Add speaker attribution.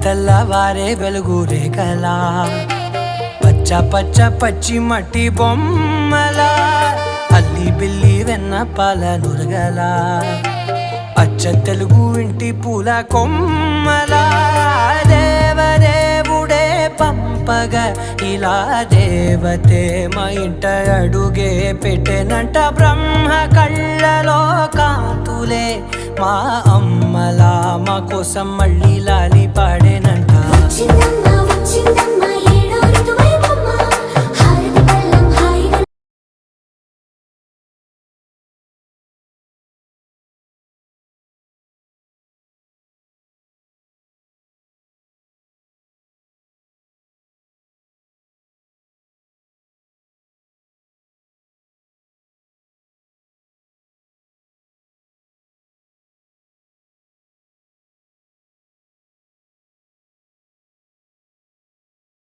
Speaker 1: తెల్లవారే వెలుగు రేఖలా పచ్చ పచ్చ పచ్చి మట్టి బొమ్మలా అల్లి బిల్లి వెన్న పాల నురగలా అచ్చ తెలుగు ఇంటి పూల కొమ్మలా దేవదేవుడే పంపగా ఇలా దేవతే మా ఇంట అడుగే పెట్టెనంట బ్రహ్మ కళ్ళలో కాంతులే మా అమ్మలా మా కోసం మళ్ళీ లాలి పాడేనంట.